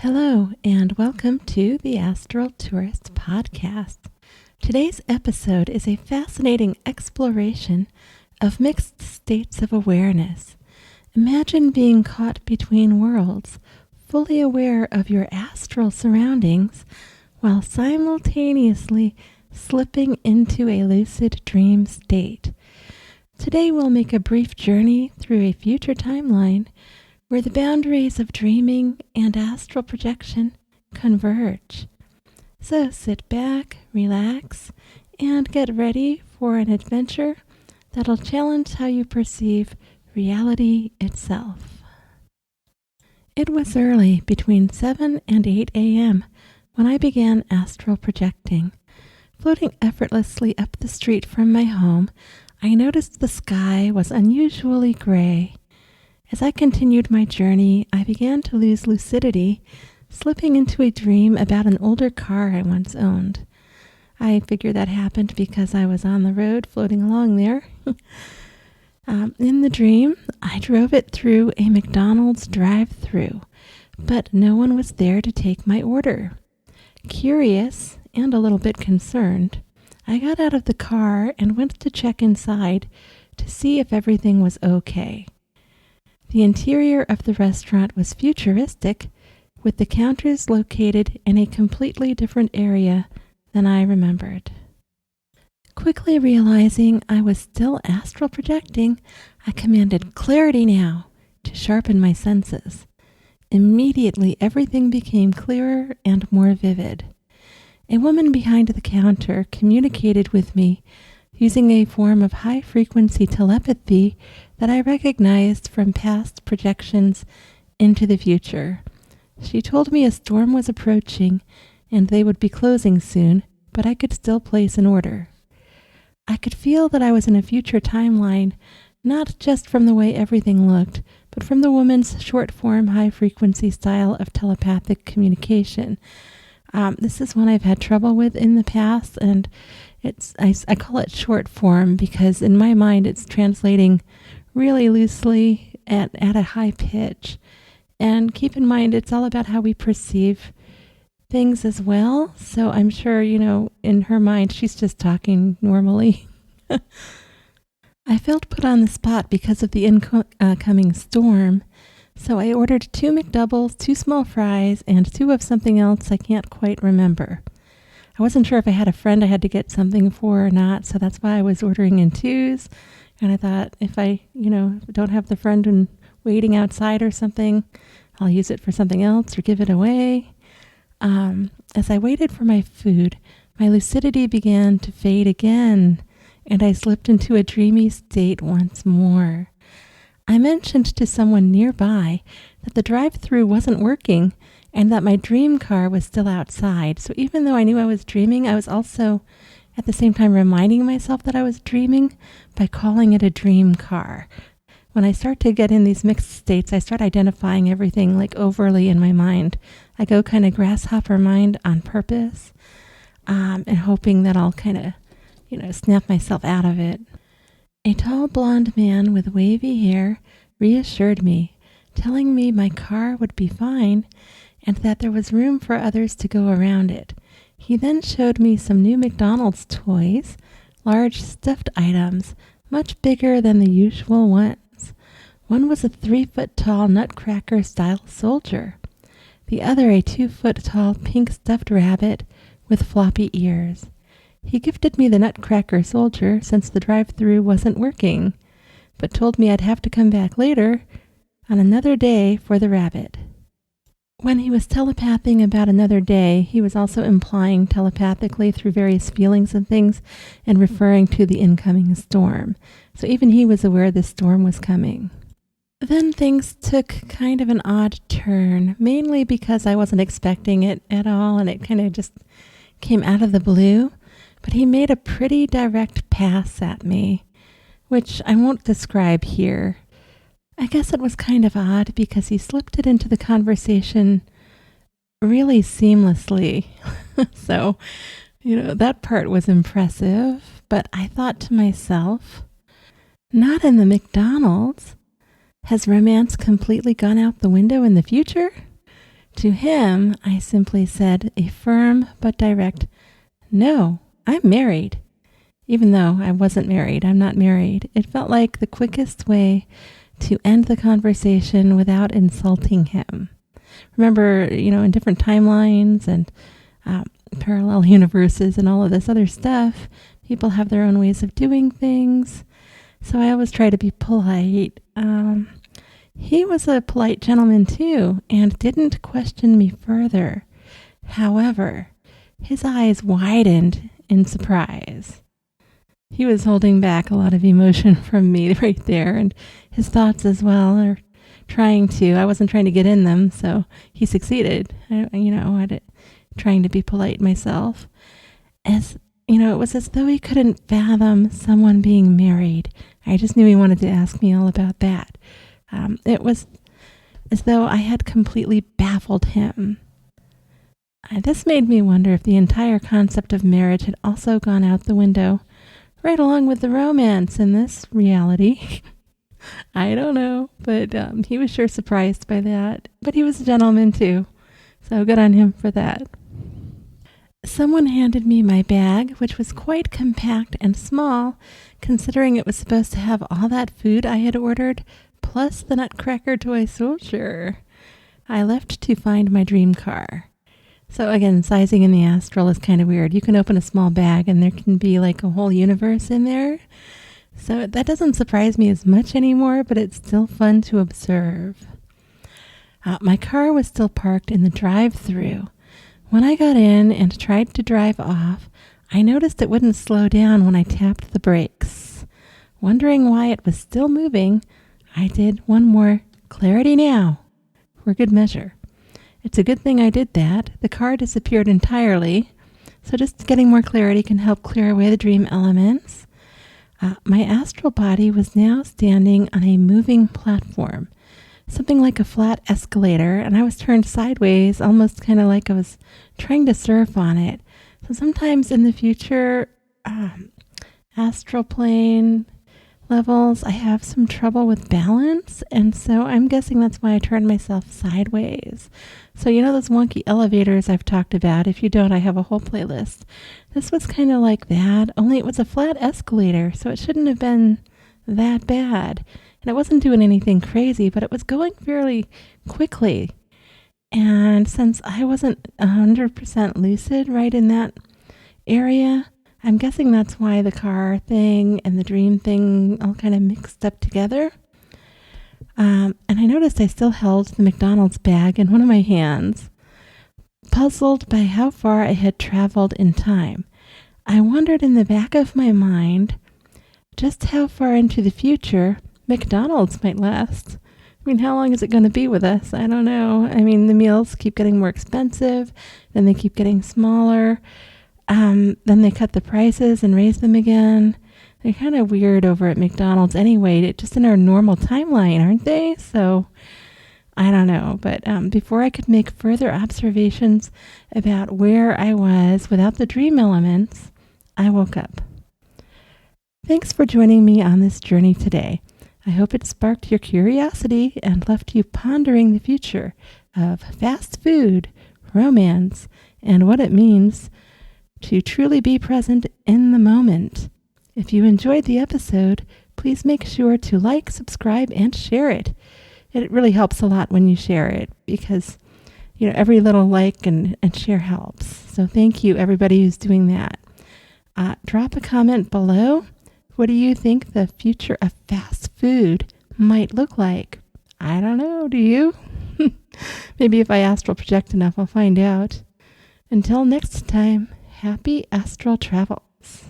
Hello, and welcome to the Astral Tourist Podcast. Today's episode is a fascinating exploration of mixed states of awareness. Imagine being caught between worlds, fully aware of your astral surroundings, while simultaneously slipping into a lucid dream state. Today we'll make a brief journey through a future timeline where the boundaries of dreaming and astral projection converge. So sit back, relax, and get ready for an adventure that'll challenge how you perceive reality itself. It was early, between 7 and 8 a.m., when I began astral projecting. Floating effortlessly up the street from my home, I noticed the sky was unusually gray. As I continued my journey, I began to lose lucidity, slipping into a dream about an older car I once owned. I figure that happened because I was on the road floating along there. In the dream, I drove it through a McDonald's drive-thru, but no one was there to take my order. Curious and a little bit concerned, I got out of the car and went to check inside to see if everything was okay. The interior of the restaurant was futuristic, with the counters located in a completely different area than I remembered. Quickly realizing I was still astral projecting, I commanded "Clarity now" to sharpen my senses. Immediately, everything became clearer and more vivid. A woman behind the counter communicated with me using a form of high-frequency telepathy that I recognized from past projections into the future. She told me a storm was approaching and they would be closing soon, but I could still place an order. I could feel that I was in a future timeline, not just from the way everything looked, but from the woman's short-form, high-frequency style of telepathic communication. This is one I've had trouble with in the past, and I call it short form because in my mind it's translating really loosely at a high pitch. And keep in mind, it's all about how we perceive things as well. So I'm sure, in her mind, she's just talking normally. I felt put on the spot because of the incoming storm. So I ordered 2 McDoubles, 2 small fries, and 2 of something else I can't quite remember. I wasn't sure if I had a friend I had to get something for or not, so that's why I was ordering in 2s. And I thought if I, don't have the friend and waiting outside or something, I'll use it for something else or give it away. As I waited for my food, my lucidity began to fade again, and I slipped into a dreamy state once more. I mentioned to someone nearby that the drive-thru wasn't working and that my dream car was still outside. So even though I knew I was dreaming, I was also at the same time reminding myself that I was dreaming by calling it a dream car. When I start to get in these mixed states, I start identifying everything like overly in my mind. I go kind of grasshopper mind on purpose, and hoping that I'll kind of, snap myself out of it. A tall blonde man with wavy hair reassured me, telling me my car would be fine and that there was room for others to go around it. He then showed me some new McDonald's toys, large stuffed items, much bigger than the usual ones. One was a 3-foot-tall nutcracker-style soldier. The other a 2-foot-tall pink stuffed rabbit with floppy ears. He gifted me the nutcracker soldier since the drive-thru wasn't working, but told me I'd have to come back later on another day for the rabbit. When he was telepathing about another day, he was also implying telepathically through various feelings and things and referring to the incoming storm. So even he was aware the storm was coming. Then things took kind of an odd turn, mainly because I wasn't expecting it at all and it kind of just came out of the blue. But he made a pretty direct pass at me, which I won't describe here. I guess it was kind of odd because he slipped it into the conversation really seamlessly. So, that part was impressive. But I thought to myself, not in the McDonald's. Has romance completely gone out the window in the future? To him, I simply said a firm but direct, "No, I'm married." Even though I wasn't married, I'm not married. It felt like the quickest way to end the conversation without insulting him. Remember, in different timelines and parallel universes and all of this other stuff, people have their own ways of doing things. So I always try to be polite. He was a polite gentleman too, and didn't question me further. However, his eyes widened in surprise. He was holding back a lot of emotion from me right there, and his thoughts as well, or I wasn't trying to get in them, so he succeeded, trying to be polite myself. It was as though he couldn't fathom someone being married. I just knew he wanted to ask me all about that. It was as though I had completely baffled him. This made me wonder if the entire concept of marriage had also gone out the window, right along with the romance in this reality. I don't know, but he was sure surprised by that. But he was a gentleman too, so good on him for that. Someone handed me my bag, which was quite compact and small, considering it was supposed to have all that food I had ordered, plus the Nutcracker toy soldier. I left to find my dream car. So again, sizing in the Astral is kind of weird. You can open a small bag and there can be like a whole universe in there. So that doesn't surprise me as much anymore, but it's still fun to observe. My car was still parked in the drive-thru. When I got in and tried to drive off, I noticed it wouldn't slow down when I tapped the brakes. Wondering why it was still moving, I did one more clarity now for good measure. It's a good thing I did that. The car disappeared entirely, so just getting more clarity can help clear away the dream elements. My astral body was now standing on a moving platform, something like a flat escalator, and I was turned sideways, almost kind of like I was trying to surf on it. So sometimes in the future, astral plane levels, I have some trouble with balance, and so I'm guessing that's why I turned myself sideways. So those wonky elevators I've talked about? If you don't, I have a whole playlist. This was kind of like that, only it was a flat escalator, so it shouldn't have been that bad. And it wasn't doing anything crazy, but it was going fairly quickly. And since I wasn't 100% lucid right in that area, I'm guessing that's why the car thing and the dream thing all kind of mixed up together. And I noticed I still held the McDonald's bag in one of my hands, puzzled by how far I had traveled in time. I wondered in the back of my mind just how far into the future McDonald's might last. How long is it going to be with us? I don't know. The meals keep getting more expensive, then they keep getting smaller. Then they cut the prices and raise them again. They're kind of weird over at McDonald's anyway, just in our normal timeline, aren't they? So, I don't know. But before I could make further observations about where I was without the dream elements, I woke up. Thanks for joining me on this journey today. I hope it sparked your curiosity and left you pondering the future of fast food, romance, and what it means to truly be present in the moment. If you enjoyed the episode, please make sure to like, subscribe, and share it. It really helps a lot when you share it because, every little like and share helps. So thank you, everybody who's doing that. Drop a comment below. What do you think the future of fast food might look like? I don't know. Do you? Maybe if I astral project enough, I'll find out. Until next time, happy astral travels.